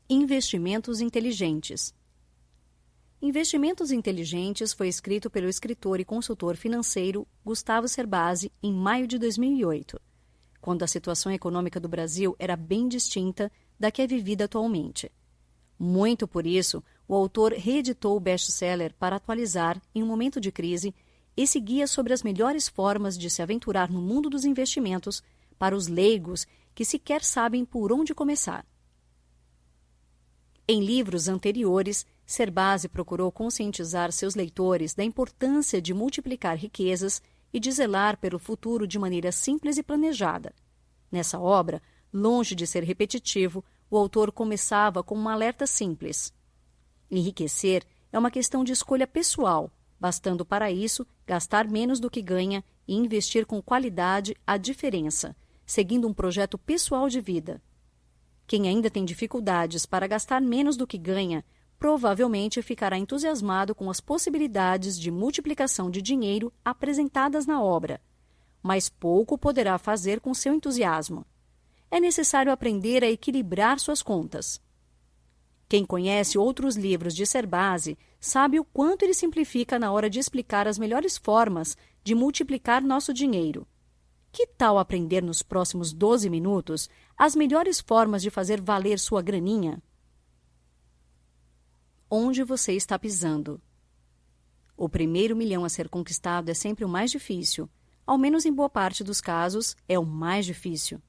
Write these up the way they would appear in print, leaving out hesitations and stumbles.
Investimentos inteligentes. Investimentos inteligentes foi escrito pelo escritor e consultor financeiro Gustavo Cerbasi em maio de 2008, quando a situação econômica do Brasil era bem distinta da que é vivida atualmente. Muito por isso, o autor reeditou o best-seller para atualizar, em um momento de crise, esse guia sobre as melhores formas de se aventurar no mundo dos investimentos para os leigos que sequer sabem por onde começar. Em livros anteriores, Cerbasi procurou conscientizar seus leitores da importância de multiplicar riquezas e de zelar pelo futuro de maneira simples e planejada. Nessa obra, longe de ser repetitivo, o autor começava com um alerta simples. Enriquecer é uma questão de escolha pessoal, bastando para isso gastar menos do que ganha e investir com qualidade a diferença, seguindo um projeto pessoal de vida. Quem ainda tem dificuldades para gastar menos do que ganha, provavelmente ficará entusiasmado com as possibilidades de multiplicação de dinheiro apresentadas na obra, mas pouco poderá fazer com seu entusiasmo. É necessário aprender a equilibrar suas contas. Quem conhece outros livros de Cerbasi sabe o quanto ele simplifica na hora de explicar as melhores formas de multiplicar nosso dinheiro. Que tal aprender nos próximos 12 minutos as melhores formas de fazer valer sua graninha? Onde você está pisando? O primeiro milhão a ser conquistado é sempre o mais difícil. Ao menos em boa parte dos casos, é o mais difícil.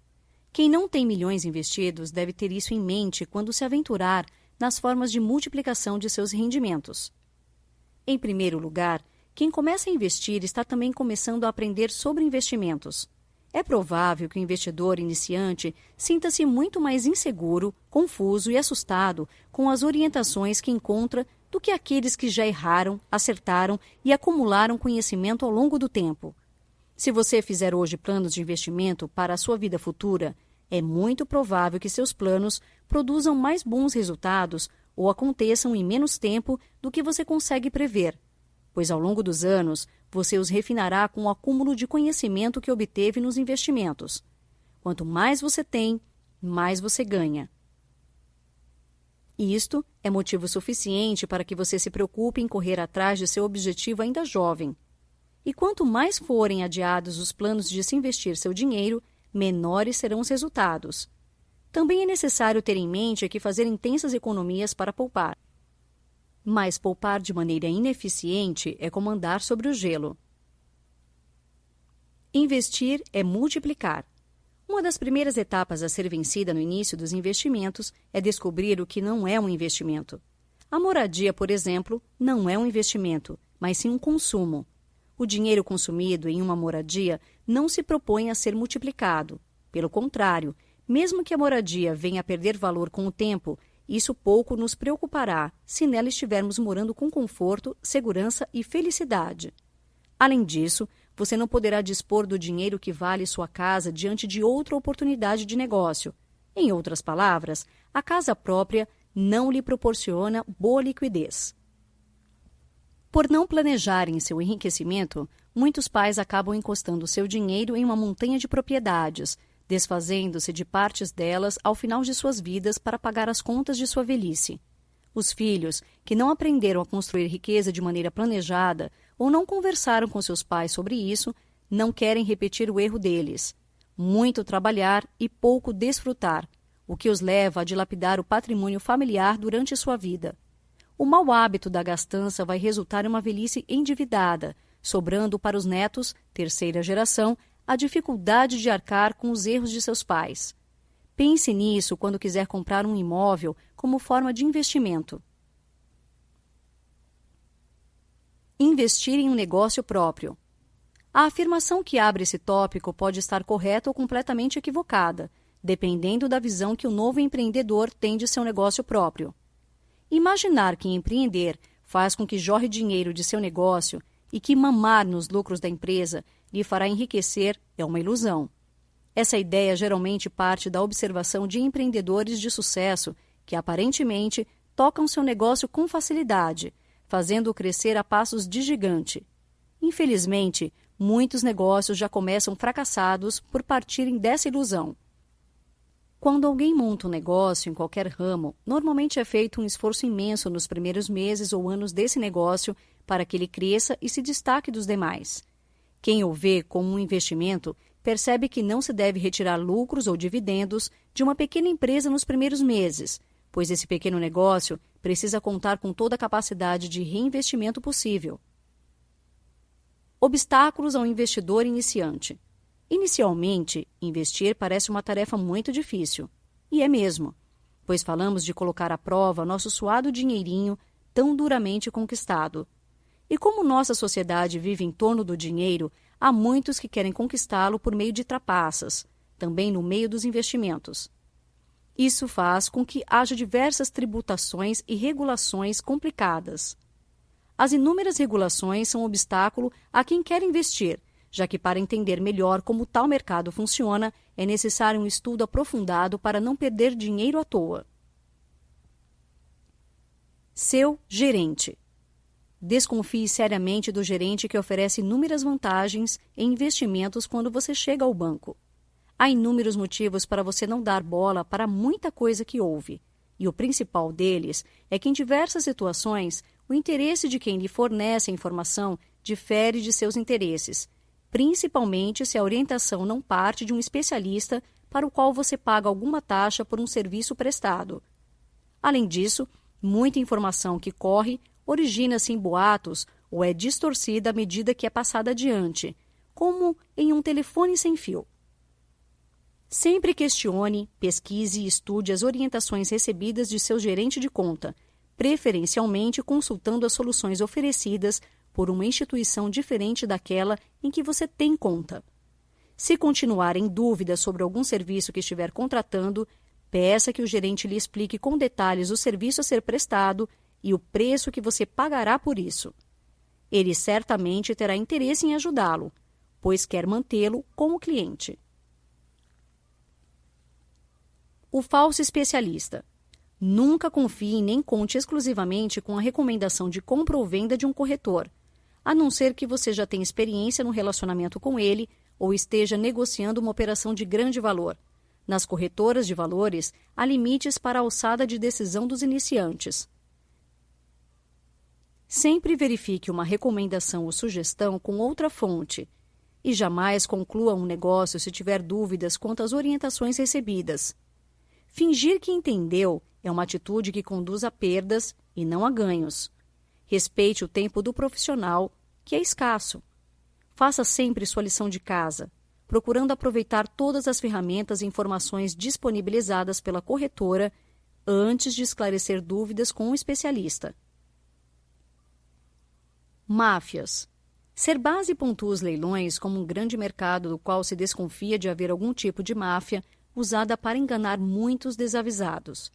Quem não tem milhões investidos deve ter isso em mente quando se aventurar nas formas de multiplicação de seus rendimentos. Em primeiro lugar, quem começa a investir está também começando a aprender sobre investimentos. É provável que o investidor iniciante sinta-se muito mais inseguro, confuso e assustado com as orientações que encontra do que aqueles que já erraram, acertaram e acumularam conhecimento ao longo do tempo. Se você fizer hoje planos de investimento para a sua vida futura, é muito provável que seus planos produzam mais bons resultados ou aconteçam em menos tempo do que você consegue prever, pois ao longo dos anos você os refinará com o acúmulo de conhecimento que obteve nos investimentos. Quanto mais você tem, mais você ganha. Isto é motivo suficiente para que você se preocupe em correr atrás de seu objetivo ainda jovem. E quanto mais forem adiados os planos de se investir seu dinheiro, menores serão os resultados. Também é necessário ter em mente que fazer intensas economias para poupar. Mas poupar de maneira ineficiente é como andar sobre o gelo. Investir é multiplicar. Uma das primeiras etapas a ser vencida no início dos investimentos é descobrir o que não é um investimento. A moradia, por exemplo, não é um investimento, mas sim um consumo. O dinheiro consumido em uma moradia não se propõe a ser multiplicado. Pelo contrário, mesmo que a moradia venha a perder valor com o tempo, isso pouco nos preocupará se nela estivermos morando com conforto, segurança e felicidade. Além disso, você não poderá dispor do dinheiro que vale sua casa diante de outra oportunidade de negócio. Em outras palavras, a casa própria não lhe proporciona boa liquidez. Por não planejarem seu enriquecimento, muitos pais acabam encostando seu dinheiro em uma montanha de propriedades, desfazendo-se de partes delas ao final de suas vidas para pagar as contas de sua velhice. Os filhos, que não aprenderam a construir riqueza de maneira planejada ou não conversaram com seus pais sobre isso, não querem repetir o erro deles. Muito trabalhar e pouco desfrutar, o que os leva a dilapidar o patrimônio familiar durante sua vida. O mau hábito da gastança vai resultar em uma velhice endividada, sobrando para os netos, terceira geração, a dificuldade de arcar com os erros de seus pais. Pense nisso quando quiser comprar um imóvel como forma de investimento. Investir em um negócio próprio. A afirmação que abre esse tópico pode estar correta ou completamente equivocada, dependendo da visão que o novo empreendedor tem de seu negócio próprio. Imaginar que empreender faz com que jorre dinheiro de seu negócio e que mamar nos lucros da empresa lhe fará enriquecer é uma ilusão. Essa ideia geralmente parte da observação de empreendedores de sucesso que, aparentemente, tocam seu negócio com facilidade, fazendo-o crescer a passos de gigante. Infelizmente, muitos negócios já começam fracassados por partirem dessa ilusão. Quando alguém monta um negócio em qualquer ramo, normalmente é feito um esforço imenso nos primeiros meses ou anos desse negócio para que ele cresça e se destaque dos demais. Quem o vê como um investimento percebe que não se deve retirar lucros ou dividendos de uma pequena empresa nos primeiros meses, pois esse pequeno negócio precisa contar com toda a capacidade de reinvestimento possível. Obstáculos ao investidor iniciante. Inicialmente, investir parece uma tarefa muito difícil. E é mesmo, pois falamos de colocar à prova nosso suado dinheirinho tão duramente conquistado. E como nossa sociedade vive em torno do dinheiro, há muitos que querem conquistá-lo por meio de trapaças, também no meio dos investimentos. Isso faz com que haja diversas tributações e regulações complicadas. As inúmeras regulações são um obstáculo a quem quer investir, já que para entender melhor como tal mercado funciona, é necessário um estudo aprofundado para não perder dinheiro à toa. Seu gerente. Desconfie seriamente do gerente que oferece inúmeras vantagens em investimentos quando você chega ao banco. Há inúmeros motivos para você não dar bola para muita coisa que ouve, e o principal deles é que em diversas situações o interesse de quem lhe fornece a informação difere de seus interesses, principalmente se a orientação não parte de um especialista para o qual você paga alguma taxa por um serviço prestado. Além disso, muita informação que corre origina-se em boatos ou é distorcida à medida que é passada adiante, como em um telefone sem fio. Sempre questione, pesquise e estude as orientações recebidas de seu gerente de conta, preferencialmente consultando as soluções oferecidas por uma instituição diferente daquela em que você tem conta. Se continuar em dúvida sobre algum serviço que estiver contratando, peça que o gerente lhe explique com detalhes o serviço a ser prestado e o preço que você pagará por isso. Ele certamente terá interesse em ajudá-lo, pois quer mantê-lo como cliente. O falso especialista. Nunca confie nem conte exclusivamente com a recomendação de compra ou venda de um corretor, a não ser que você já tenha experiência no relacionamento com ele ou esteja negociando uma operação de grande valor. Nas corretoras de valores, há limites para a alçada de decisão dos iniciantes. Sempre verifique uma recomendação ou sugestão com outra fonte e jamais conclua um negócio se tiver dúvidas quanto às orientações recebidas. Fingir que entendeu é uma atitude que conduz a perdas e não a ganhos. Respeite o tempo do profissional, que é escasso. Faça sempre sua lição de casa, procurando aproveitar todas as ferramentas e informações disponibilizadas pela corretora antes de esclarecer dúvidas com um especialista. Máfias. Serbase pontua os leilões como um grande mercado do qual se desconfia de haver algum tipo de máfia usada para enganar muitos desavisados.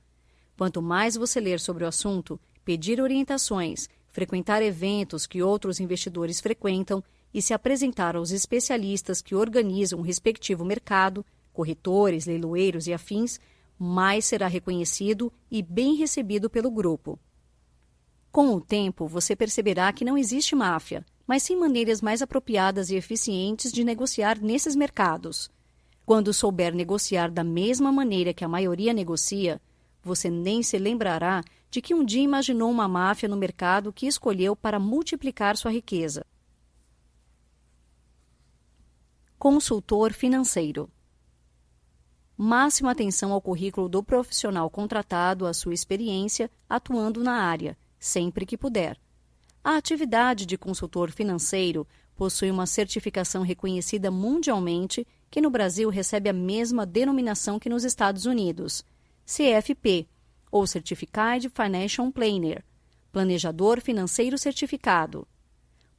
Quanto mais você ler sobre o assunto, pedir orientações, frequentar eventos que outros investidores frequentam e se apresentar aos especialistas que organizam o respectivo mercado, corretores, leiloeiros e afins, mais será reconhecido e bem recebido pelo grupo. Com o tempo, você perceberá que não existe máfia, mas sim maneiras mais apropriadas e eficientes de negociar nesses mercados. Quando souber negociar da mesma maneira que a maioria negocia, você nem se lembrará de que um dia imaginou uma máfia no mercado que escolheu para multiplicar sua riqueza. Consultor financeiro. Máxima atenção ao currículo do profissional contratado, à sua experiência atuando na área, sempre que puder. A atividade de consultor financeiro possui uma certificação reconhecida mundialmente que no Brasil recebe a mesma denominação que nos Estados Unidos, CFP, ou Certified Financial Planner, Planejador Financeiro Certificado.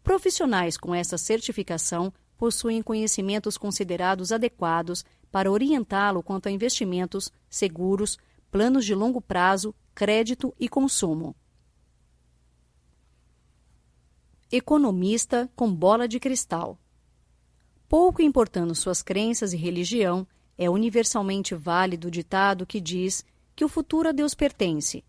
Profissionais com essa certificação possuem conhecimentos considerados adequados para orientá-lo quanto a investimentos, seguros, planos de longo prazo, crédito e consumo. Economista com bola de cristal. Pouco importando suas crenças e religião, é universalmente válido o ditado que diz que o futuro a Deus pertence.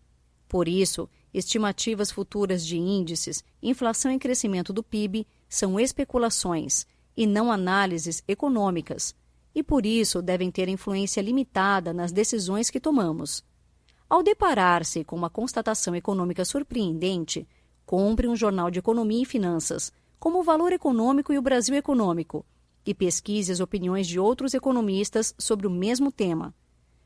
Por isso, estimativas futuras de índices, inflação e crescimento do PIB são especulações e não análises econômicas, e por isso devem ter influência limitada nas decisões que tomamos. Ao deparar-se com uma constatação econômica surpreendente, compre um jornal de economia e finanças, como o Valor Econômico e o Brasil Econômico, e pesquise as opiniões de outros economistas sobre o mesmo tema.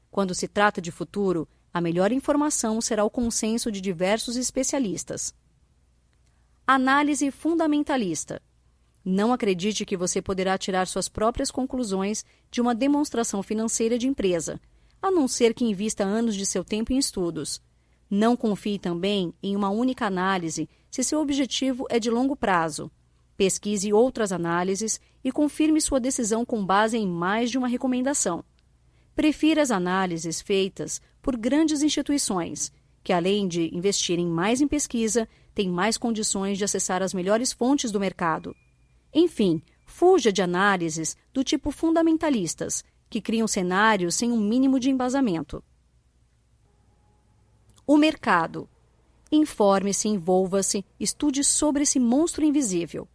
Quando se trata de futuro, a melhor informação será o consenso de diversos especialistas. Análise fundamentalista. Não acredite que você poderá tirar suas próprias conclusões de uma demonstração financeira de empresa, a não ser que invista anos de seu tempo em estudos. Não confie também em uma única análise se seu objetivo é de longo prazo. Pesquise outras análises e confirme sua decisão com base em mais de uma recomendação. Prefira as análises feitas por grandes instituições, que além de investirem mais em pesquisa, têm mais condições de acessar as melhores fontes do mercado. Enfim, fuja de análises do tipo fundamentalistas, que criam cenários sem um mínimo de embasamento. O mercado. Informe-se, envolva-se, estude sobre esse monstro invisível.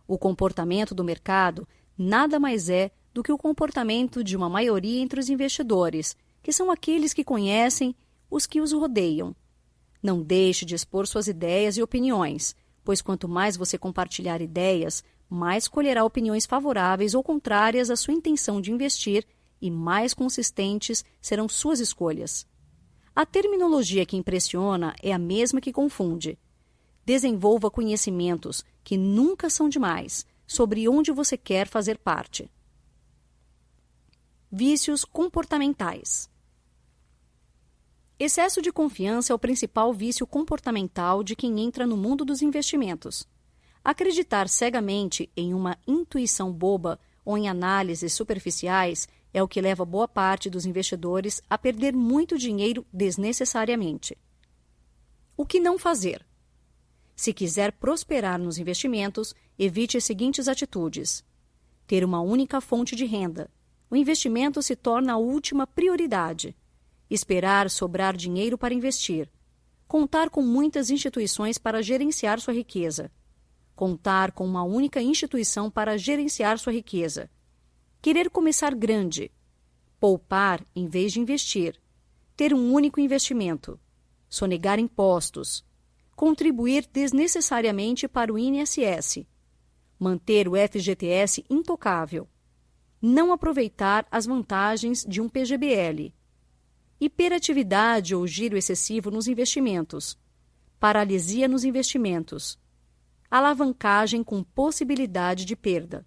O comportamento do mercado nada mais é do que o comportamento de uma maioria entre os investidores, que são aqueles que conhecem os que os rodeiam. Não deixe de expor suas ideias e opiniões, pois quanto mais você compartilhar ideias, mais colherá opiniões favoráveis ou contrárias à sua intenção de investir e mais consistentes serão suas escolhas. A terminologia que impressiona é a mesma que confunde. Desenvolva conhecimentos, que nunca são demais, sobre onde você quer fazer parte. Vícios comportamentais. Excesso de confiança é o principal vício comportamental de quem entra no mundo dos investimentos. Acreditar cegamente em uma intuição boba ou em análises superficiais é o que leva boa parte dos investidores a perder muito dinheiro desnecessariamente. O que não fazer? Se quiser prosperar nos investimentos, evite as seguintes atitudes. Ter uma única fonte de renda. O investimento se torna a última prioridade. Esperar sobrar dinheiro para investir. Contar com muitas instituições para gerenciar sua riqueza. Contar com uma única instituição para gerenciar sua riqueza. Querer começar grande. Poupar em vez de investir. Ter um único investimento. Sonegar impostos. Contribuir desnecessariamente para o INSS. Manter o FGTS intocável. Não aproveitar as vantagens de um PGBL. Hiperatividade ou giro excessivo nos investimentos. Paralisia nos investimentos. Alavancagem com possibilidade de perda.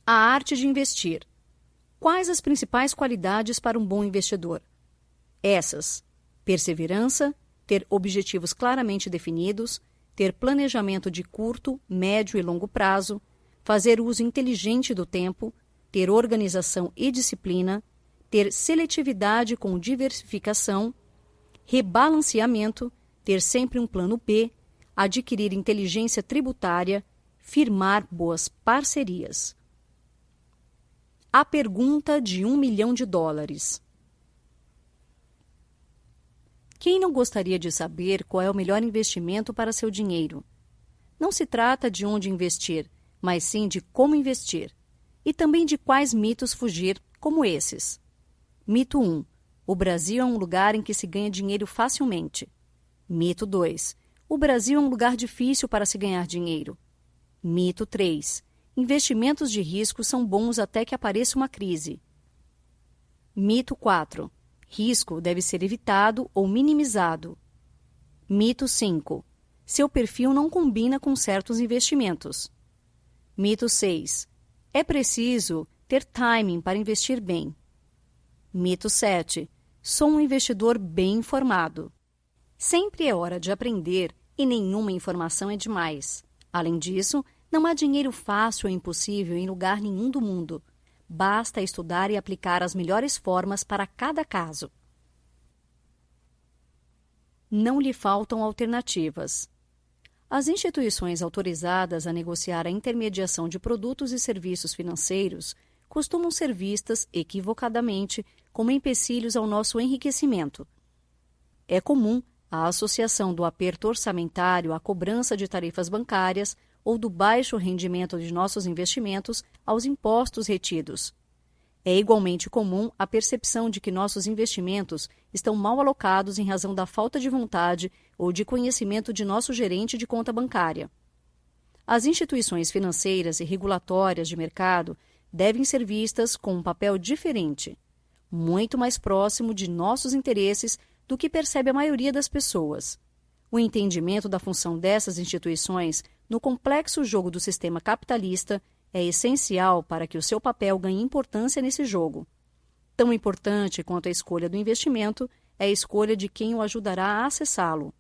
A arte de investir. Quais as principais qualidades para um bom investidor? Essas: perseverança, ter objetivos claramente definidos, ter planejamento de curto, médio e longo prazo, fazer uso inteligente do tempo, ter organização e disciplina, ter seletividade com diversificação, rebalanceamento, ter sempre um plano B, adquirir inteligência tributária, firmar boas parcerias. A pergunta de $1 milhão. Quem não gostaria de saber qual é o melhor investimento para seu dinheiro? Não se trata de onde investir, mas sim de como investir. E também de quais mitos fugir, como esses. Mito 1. O Brasil é um lugar em que se ganha dinheiro facilmente. Mito 2. O Brasil é um lugar difícil para se ganhar dinheiro. Mito 3. Investimentos de risco são bons até que apareça uma crise. Mito 4. Risco deve ser evitado ou minimizado. Mito 5. Seu perfil não combina com certos investimentos. Mito 6. É preciso ter timing para investir bem. Mito 7. Sou um investidor bem informado. Sempre é hora de aprender e nenhuma informação é demais. Além disso, não há dinheiro fácil ou impossível em lugar nenhum do mundo. Basta estudar e aplicar as melhores formas para cada caso. Não lhe faltam alternativas. As instituições autorizadas a negociar a intermediação de produtos e serviços financeiros costumam ser vistas, equivocadamente, como empecilhos ao nosso enriquecimento. É comum a associação do aperto orçamentário à cobrança de tarifas bancárias ou do baixo rendimento de nossos investimentos aos impostos retidos. É igualmente comum a percepção de que nossos investimentos estão mal alocados em razão da falta de vontade ou de conhecimento de nosso gerente de conta bancária. As instituições financeiras e regulatórias de mercado devem ser vistas com um papel diferente, muito mais próximo de nossos interesses do que percebe a maioria das pessoas. O entendimento da função dessas instituições no complexo jogo do sistema capitalista é essencial para que o seu papel ganhe importância nesse jogo. Tão importante quanto a escolha do investimento é a escolha de quem o ajudará a acessá-lo.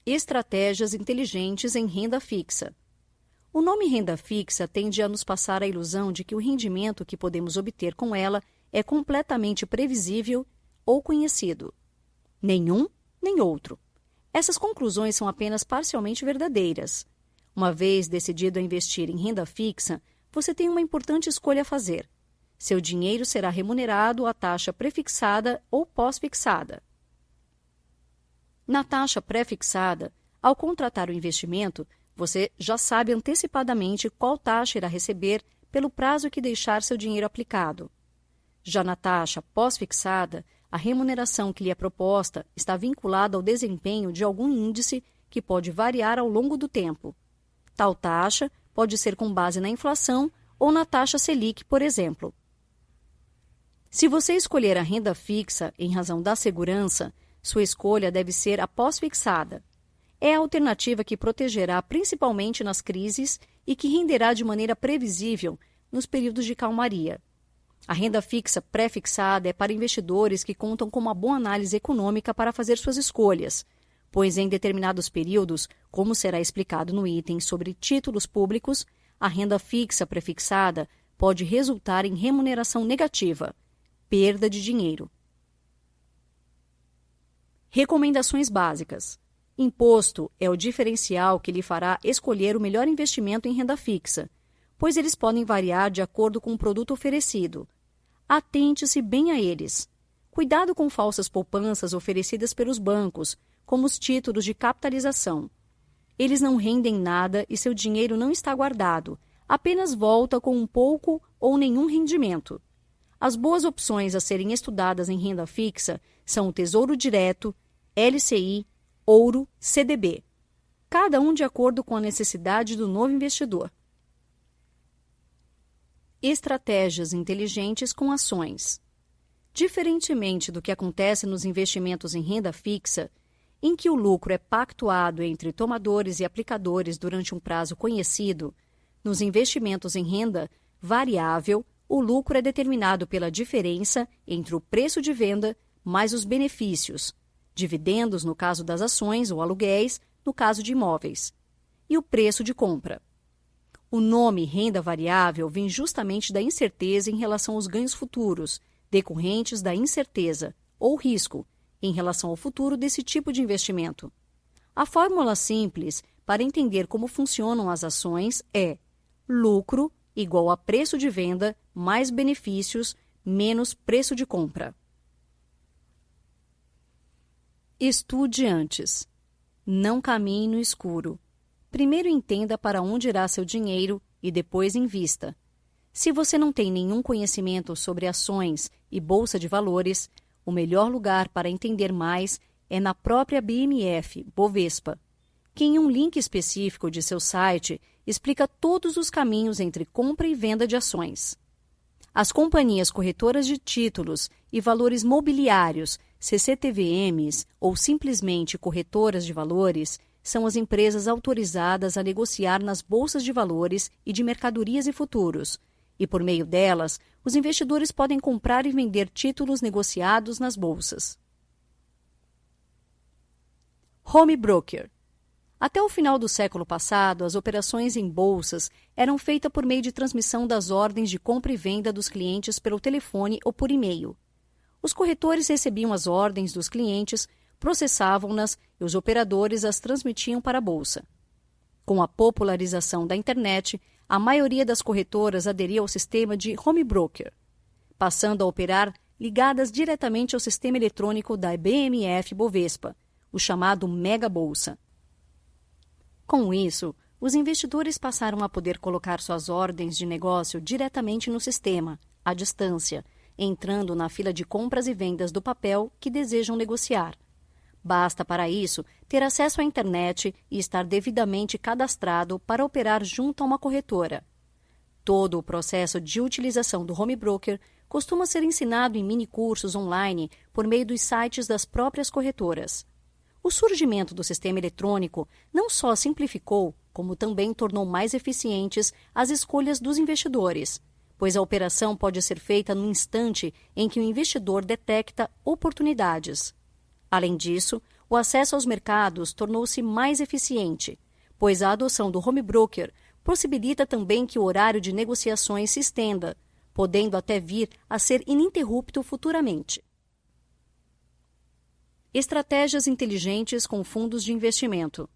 Estratégias inteligentes em renda fixa. O nome renda fixa tende a nos passar a ilusão de que o rendimento que podemos obter com ela é completamente previsível ou conhecido. Nenhum, nem outro. Essas conclusões são apenas parcialmente verdadeiras. Uma vez decidido a investir em renda fixa, você tem uma importante escolha a fazer. Seu dinheiro será remunerado à taxa prefixada ou pós-fixada. Na taxa pré-fixada, ao contratar o investimento, você já sabe antecipadamente qual taxa irá receber pelo prazo que deixar seu dinheiro aplicado. Já na taxa pós-fixada, a remuneração que lhe é proposta está vinculada ao desempenho de algum índice que pode variar ao longo do tempo. Tal taxa pode ser com base na inflação ou na taxa Selic, por exemplo. Se você escolher a renda fixa em razão da segurança, sua escolha deve ser a pós-fixada. É a alternativa que protegerá principalmente nas crises e que renderá de maneira previsível nos períodos de calmaria. A renda fixa pré-fixada é para investidores que contam com uma boa análise econômica para fazer suas escolhas, pois em determinados períodos, como será explicado no item sobre títulos públicos, a renda fixa prefixada pode resultar em remuneração negativa, perda de dinheiro. Recomendações básicas. Imposto é o diferencial que lhe fará escolher o melhor investimento em renda fixa, pois eles podem variar de acordo com o produto oferecido. Atente-se bem a eles. Cuidado com falsas poupanças oferecidas pelos bancos, como os títulos de capitalização. Eles não rendem nada e seu dinheiro não está guardado, apenas volta com um pouco ou nenhum rendimento. As boas opções a serem estudadas em renda fixa são o Tesouro Direto, LCI, Ouro, CDB, cada um de acordo com a necessidade do novo investidor. Estratégias inteligentes com ações. Diferentemente do que acontece nos investimentos em renda fixa, em que o lucro é pactuado entre tomadores e aplicadores durante um prazo conhecido, nos investimentos em renda variável, o lucro é determinado pela diferença entre o preço de venda mais os benefícios, dividendos no caso das ações ou aluguéis no caso de imóveis, e o preço de compra. O nome renda variável vem justamente da incerteza em relação aos ganhos futuros, decorrentes da incerteza ou risco em relação ao futuro desse tipo de investimento. A fórmula simples para entender como funcionam as ações é lucro igual a preço de venda mais benefícios menos preço de compra. Estude antes. Não caminhe no escuro. Primeiro entenda para onde irá seu dinheiro e depois invista. Se você não tem nenhum conhecimento sobre ações e bolsa de valores, o melhor lugar para entender mais é na própria BMF, Bovespa, que em um link específico de seu site explica todos os caminhos entre compra e venda de ações. As companhias corretoras de títulos e valores mobiliários, CCTVMs ou simplesmente corretoras de valores, são as empresas autorizadas a negociar nas bolsas de valores e de mercadorias e futuros, e por meio delas, os investidores podem comprar e vender títulos negociados nas bolsas. Home broker. Até o final do século passado, as operações em bolsas eram feitas por meio de transmissão das ordens de compra e venda dos clientes pelo telefone ou por e-mail. Os corretores recebiam as ordens dos clientes, processavam-nas e os operadores as transmitiam para a bolsa. Com a popularização da internet, a maioria das corretoras aderiu ao sistema de home broker, passando a operar ligadas diretamente ao sistema eletrônico da BMF Bovespa, o chamado Mega Bolsa. Com isso, os investidores passaram a poder colocar suas ordens de negócio diretamente no sistema, à distância, entrando na fila de compras e vendas do papel que desejam negociar. Basta, para isso, ter acesso à internet e estar devidamente cadastrado para operar junto a uma corretora. Todo o processo de utilização do home broker costuma ser ensinado em mini-cursos online por meio dos sites das próprias corretoras. O surgimento do sistema eletrônico não só simplificou, como também tornou mais eficientes as escolhas dos investidores, pois a operação pode ser feita no instante em que o investidor detecta oportunidades. Além disso, o acesso aos mercados tornou-se mais eficiente, pois a adoção do home broker possibilita também que o horário de negociações se estenda, podendo até vir a ser ininterrupto futuramente. Estratégias inteligentes com fundos de investimento.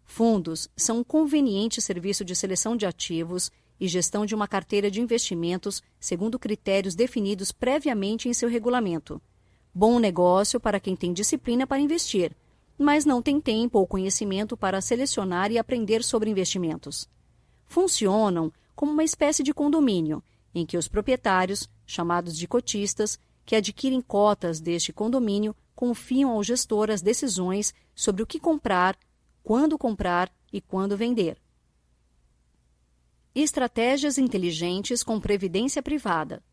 Fundos são um conveniente serviço de seleção de ativos e gestão de uma carteira de investimentos segundo critérios definidos previamente em seu regulamento. Bom negócio para quem tem disciplina para investir, mas não tem tempo ou conhecimento para selecionar e aprender sobre investimentos. Funcionam como uma espécie de condomínio, em que os proprietários, chamados de cotistas, que adquirem cotas deste condomínio, confiam ao gestor as decisões sobre o que comprar e quando vender. Estratégias inteligentes com previdência privada.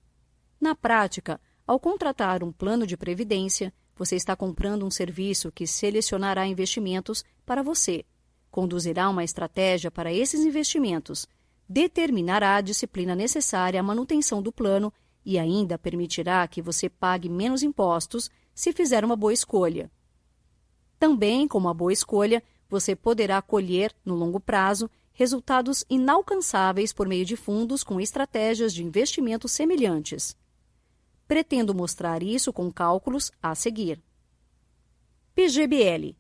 Na prática, ao contratar um plano de previdência, você está comprando um serviço que selecionará investimentos para você, conduzirá uma estratégia para esses investimentos, determinará a disciplina necessária à manutenção do plano e ainda permitirá que você pague menos impostos se fizer uma boa escolha. Também, com uma boa escolha, você poderá colher, no longo prazo, resultados inalcançáveis por meio de fundos com estratégias de investimento semelhantes. Pretendo mostrar isso com cálculos a seguir. PGBL.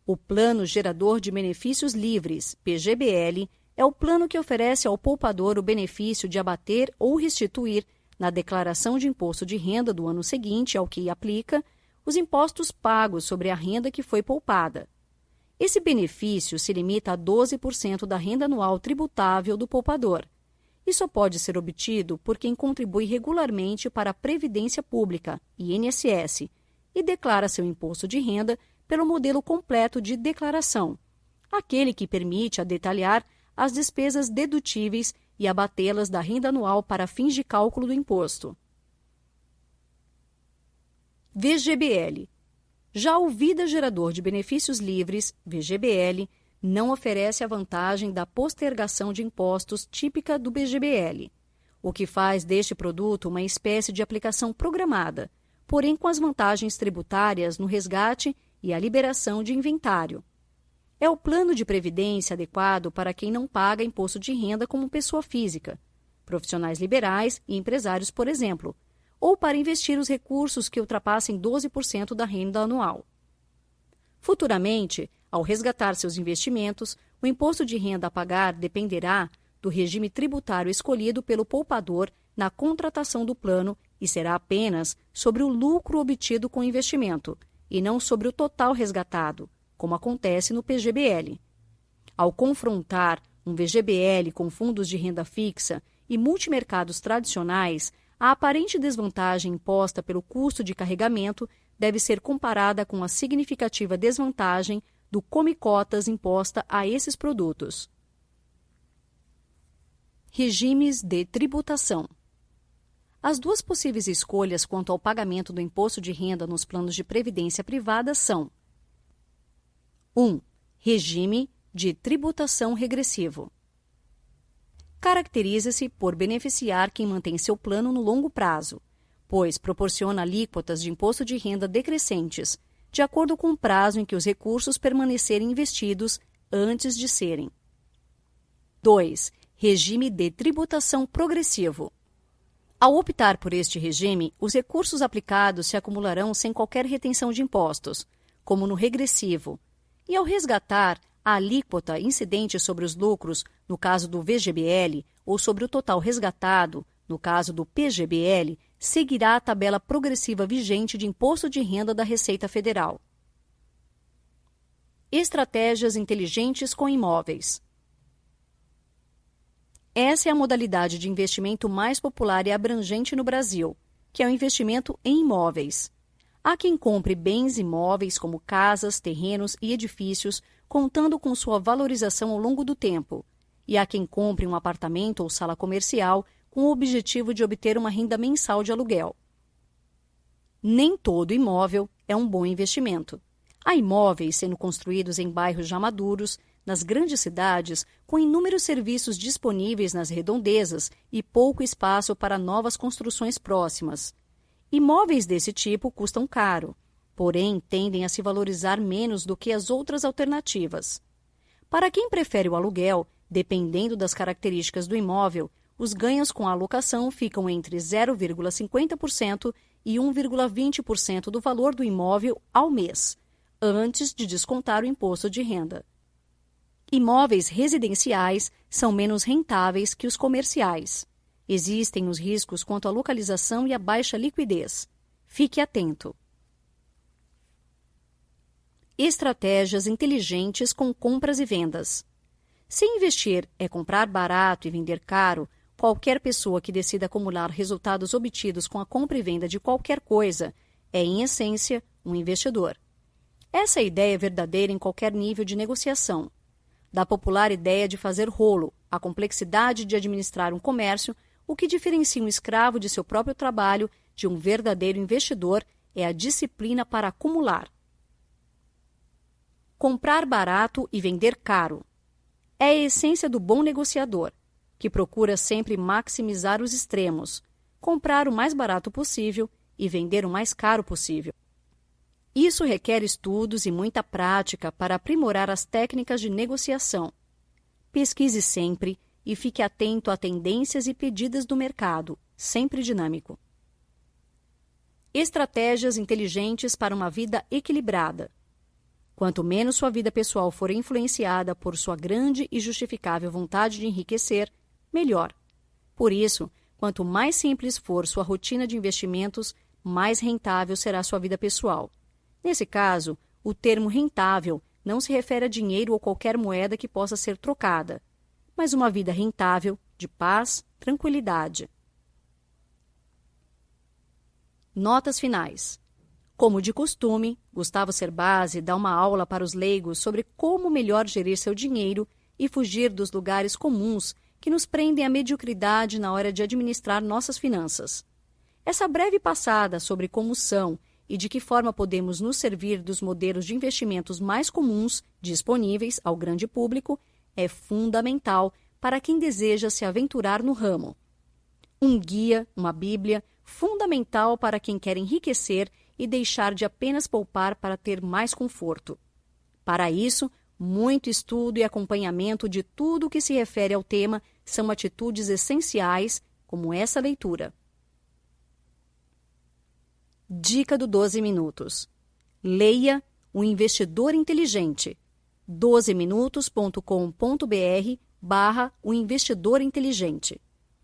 O Plano Gerador de Benefícios Livres, PGBL, é o plano que oferece ao poupador o benefício de abater ou restituir, na declaração de imposto de renda do ano seguinte ao que aplica, os impostos pagos sobre a renda que foi poupada. Esse benefício se limita a 12% da renda anual tributável do poupador. Isso pode ser obtido por quem contribui regularmente para a Previdência Pública, INSS, e declara seu imposto de renda pelo modelo completo de declaração, aquele que permite detalhar as despesas dedutíveis e abatê-las da renda anual para fins de cálculo do imposto. VGBL. Já o Vida Gerador de Benefícios Livres, VGBL, não oferece a vantagem da postergação de impostos típica do BGBL, o que faz deste produto uma espécie de aplicação programada, porém com as vantagens tributárias no resgate e a liberação de inventário. É o plano de previdência adequado para quem não paga imposto de renda como pessoa física, profissionais liberais e empresários, por exemplo, ou para investir os recursos que ultrapassem 12% da renda anual. Futuramente, ao resgatar seus investimentos, o imposto de renda a pagar dependerá do regime tributário escolhido pelo poupador na contratação do plano e será apenas sobre o lucro obtido com o investimento, e não sobre o total resgatado, como acontece no PGBL. Ao confrontar um VGBL com fundos de renda fixa e multimercados tradicionais, a aparente desvantagem imposta pelo custo de carregamento deve ser comparada com a significativa desvantagem do come-cotas imposta a esses produtos. Regimes de tributação. As duas possíveis escolhas quanto ao pagamento do imposto de renda nos planos de previdência privada são: 1. Regime de tributação regressivo. Caracteriza-se por beneficiar quem mantém seu plano no longo prazo, pois proporciona alíquotas de imposto de renda decrescentes, de acordo com o prazo em que os recursos permanecerem investidos antes de serem. 2. Regime de tributação progressivo. Ao optar por este regime, os recursos aplicados se acumularão sem qualquer retenção de impostos, como no regressivo, e ao resgatar, a alíquota incidente sobre os lucros, no caso do VGBL, ou sobre o total resgatado, no caso do PGBL, seguirá a tabela progressiva vigente de imposto de renda da Receita Federal. Estratégias inteligentes com imóveis. Essa é a modalidade de investimento mais popular e abrangente no Brasil, que é o investimento em imóveis. Há quem compre bens imóveis como casas, terrenos e edifícios, contando com sua valorização ao longo do tempo, e há quem compre um apartamento ou sala comercial com o objetivo de obter uma renda mensal de aluguel. Nem todo imóvel é um bom investimento. Há imóveis sendo construídos em bairros já maduros, nas grandes cidades, com inúmeros serviços disponíveis nas redondezas e pouco espaço para novas construções próximas. Imóveis desse tipo custam caro, porém tendem a se valorizar menos do que as outras alternativas. Para quem prefere o aluguel, dependendo das características do imóvel, os ganhos com a alocação ficam entre 0,50% e 1,20% do valor do imóvel ao mês, antes de descontar o imposto de renda. Imóveis residenciais são menos rentáveis que os comerciais. Existem os riscos quanto à localização e à baixa liquidez. Fique atento. Estratégias inteligentes com compras e vendas. Se investir é comprar barato e vender caro, qualquer pessoa que decida acumular resultados obtidos com a compra e venda de qualquer coisa é, em essência, um investidor. Essa ideia é verdadeira em qualquer nível de negociação. Da popular ideia de fazer rolo, a complexidade de administrar um comércio, o que diferencia um escravo de seu próprio trabalho de um verdadeiro investidor é a disciplina para acumular. Comprar barato e vender caro. É a essência do bom negociador, que procura sempre maximizar os extremos, comprar o mais barato possível e vender o mais caro possível. Isso requer estudos e muita prática para aprimorar as técnicas de negociação. Pesquise sempre e fique atento a tendências e pedidas do mercado, sempre dinâmico. Estratégias inteligentes para uma vida equilibrada. Quanto menos sua vida pessoal for influenciada por sua grande e justificável vontade de enriquecer, melhor. Por isso, quanto mais simples for sua rotina de investimentos, mais rentável será sua vida pessoal. Nesse caso, o termo rentável não se refere a dinheiro ou qualquer moeda que possa ser trocada, mas uma vida rentável, de paz, tranquilidade. Notas finais. Como de costume, Gustavo Cerbasi dá uma aula para os leigos sobre como melhor gerir seu dinheiro e fugir dos lugares comuns que nos prendem à mediocridade na hora de administrar nossas finanças. Essa breve passada sobre como são e de que forma podemos nos servir dos modelos de investimentos mais comuns disponíveis ao grande público é fundamental para quem deseja se aventurar no ramo. Um guia, uma bíblia, fundamental para quem quer enriquecer e deixar de apenas poupar para ter mais conforto. Para isso, muito estudo e acompanhamento de tudo o que se refere ao tema são atitudes essenciais, como essa leitura. Dica do 12 minutos. Leia O Investidor Inteligente. 12minutos.com.br/O Investidor Inteligente.